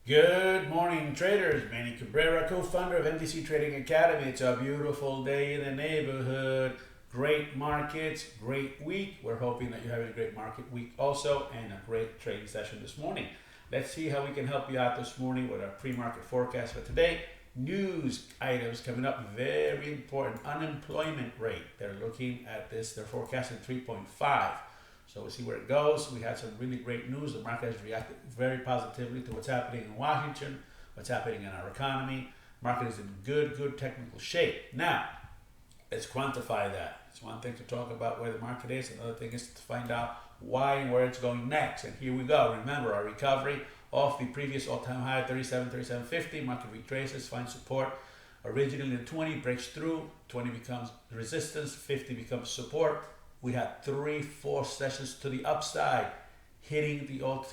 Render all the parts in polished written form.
Good morning, traders. Manny Cabrera, co-founder of MDC Trading Academy. It's a beautiful day in the neighborhood. Great markets, great week. We're hoping that you're having a great market week also and a great trading session this morning. Let's see how we can help you out this morning with our pre-market forecast for today. News items coming up, very important. Unemployment rate. They're looking at this, they're forecasting 3.5. So we'll see where it goes. We had some really great news. The market has reacted very positively to what's happening in Washington, what's happening in our economy. Market is in good technical shape. Now, let's quantify that. It's one thing to talk about where the market is. Another thing is to find out why and where it's going next. And here we go. Remember, our recovery off the previous all-time high, 37.50. Market retraces, finds support. Originally in 20, breaks through. 20 becomes resistance. 50 becomes support. We had 3-4 sessions to the upside, hitting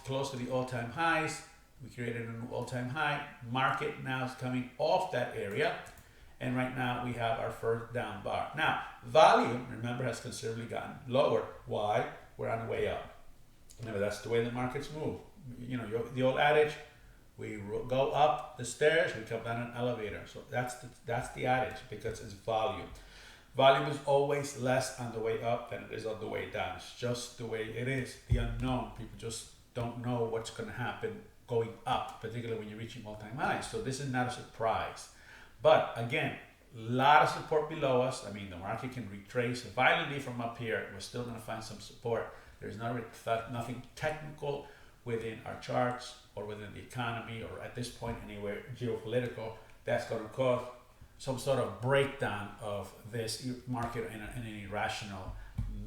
close to the all-time highs. We created a new all-time high. Market now is coming off that area, and right now we have our first down bar. Now, volume, remember, has considerably gotten lower. Why? We're on the way up. Remember, that's the way the markets move. You know, the old adage, we go up the stairs, we come down an elevator. So that's the adage, because it's volume. Volume is always less on the way up than it is on the way down. It's just the way it is. The unknown. People just don't know what's going to happen going up, particularly when you're reaching all-time highs. So this is not a surprise. But again, a lot of support below us. I mean, the market can retrace violently from up here. We're still going to find some support. There's nothing technical within our charts or within the economy or at this point anywhere geopolitical that's going to cause some sort of breakdown of this market in an irrational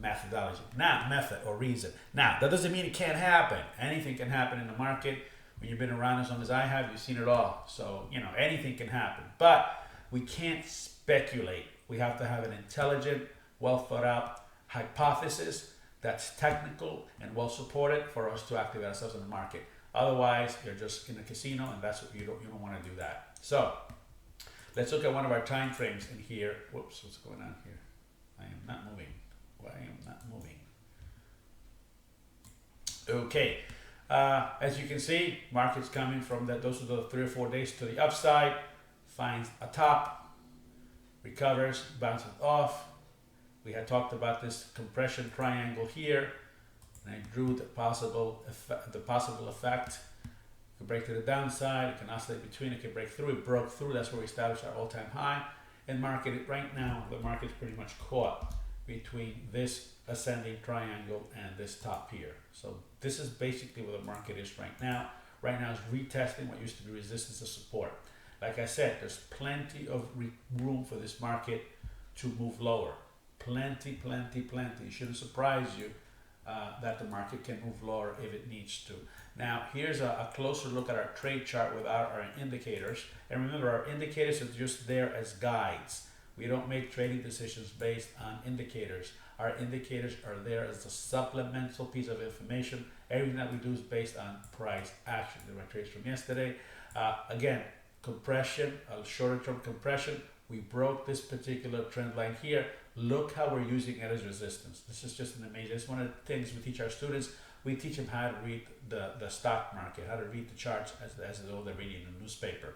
methodology, not method or reason. Now, that doesn't mean it can't happen. Anything can happen in the market. When you've been around as long as I have, you've seen it all. So, you know, anything can happen. But we can't speculate. We have to have an intelligent, well thought out hypothesis that's technical and well supported for us to activate ourselves in the market. Otherwise, you're just in a casino, and that's what you don't want to do that. So, let's look at one of our time frames in here. Whoops, what's going on here? I am not moving. Why I am not moving? Okay, as you can see, market's coming from that. Those are the 3 or 4 days to the upside. Finds a top, recovers, bounces off. We had talked about this compression triangle here, and I drew the possible effect. It can break to the downside, it can oscillate between, it can break through. It broke through, that's where we established our all-time high. And market, right now, the market's pretty much caught between this ascending triangle and this top here. So this is basically where the market is right now. Right now it's retesting what used to be resistance to support. Like I said, there's plenty of room for this market to move lower. Plenty. It shouldn't surprise you that the market can move lower if it needs to. Now, here's a closer look at our trade chart without our indicators. And remember, our indicators are just there as guides. We don't make trading decisions based on indicators. Our indicators are there as a supplemental piece of information. Everything that we do is based on price action. There were trades from yesterday. Again, compression, a shorter term compression. We broke this particular trend line here. Look how we're using it as resistance. This is just an amazing. It's one of the things we teach our students. We teach them how to read the stock market, how to read the charts as though they're reading a newspaper.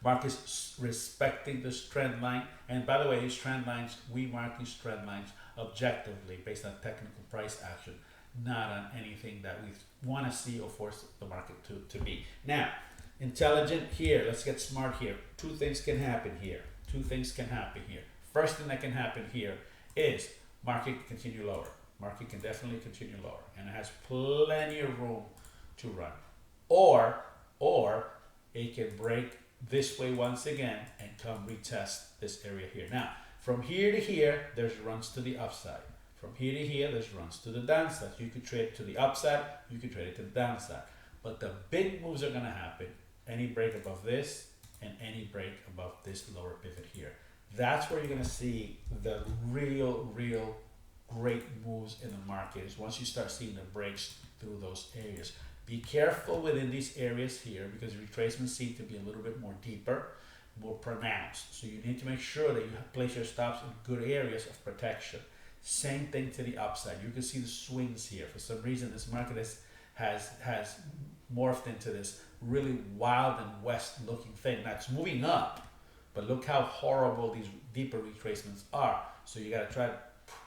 Market's respecting this trend line. And by the way, these trend lines, we mark these trend lines objectively based on technical price action, not on anything that we want to see or force the market to be. Now, intelligent here. Let's get smart here. Two things can happen here. First thing that can happen here is market can continue lower. Market can definitely continue lower, and it has plenty of room to run. Or it can break this way once again and come retest this area here. Now, from here to here, there's runs to the upside. From here to here, there's runs to the downside. You could trade it to the upside, you could trade it to the downside. But the big moves are going to happen. Any break above this and any break above this lower pivot here. That's where you're going to see the real great moves in the market, is once you start seeing the breaks through those areas. Be careful within these areas here, because retracements seem to be a little bit more deeper, more pronounced. So you need to make sure that you place your stops in good areas of protection. Same thing to the upside. You can see the swings here. For some reason, this market has morphed into this really wild and west looking thing. Now it's moving up, but look how horrible these deeper retracements are. So you got to try to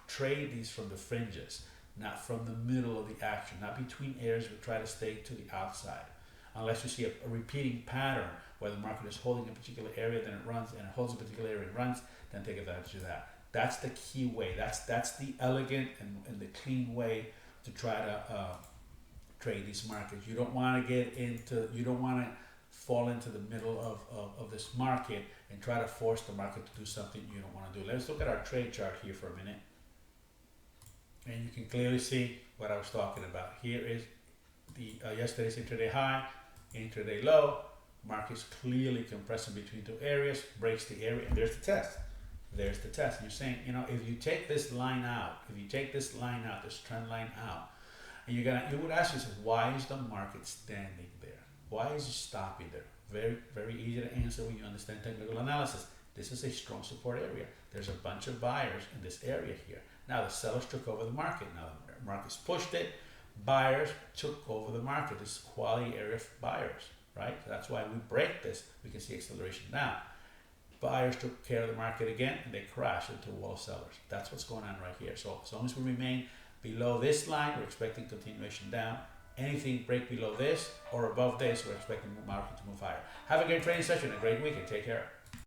trade these from the fringes, not from the middle of the action, not between areas, but try to stay to the outside. Unless you see a repeating pattern where the market is holding a particular area, then it runs, and it holds a particular area and runs, then take advantage of that. That's the key way. That's the elegant and the clean way to try to trade these markets. You don't want to fall into the middle of this market and try to force the market to do something you don't want to do. Let's look at our trade chart here for a minute. And you can clearly see what I was talking about. Here is the yesterday's intraday high, intraday low. Market's clearly compressing between two areas, breaks the area, and there's the test. There's the test. You're saying, if you take this line out, this trend line out, and you would ask yourself, why is the market standing there? Why is it stopping there? Very, very easy to answer when you understand technical analysis. This is a strong support area. There's a bunch of buyers in this area here. Now the sellers took over the market. Now the market's pushed it. Buyers took over the market. This is quality area for buyers, right? So that's why we break this. We can see acceleration down. Buyers took care of the market again, and they crashed into a wall of sellers. That's what's going on right here. So as long as we remain below this line, we're expecting continuation down. Anything break below this or above this, we're expecting the market to move higher. Have a great trading session, a great weekend. Take care.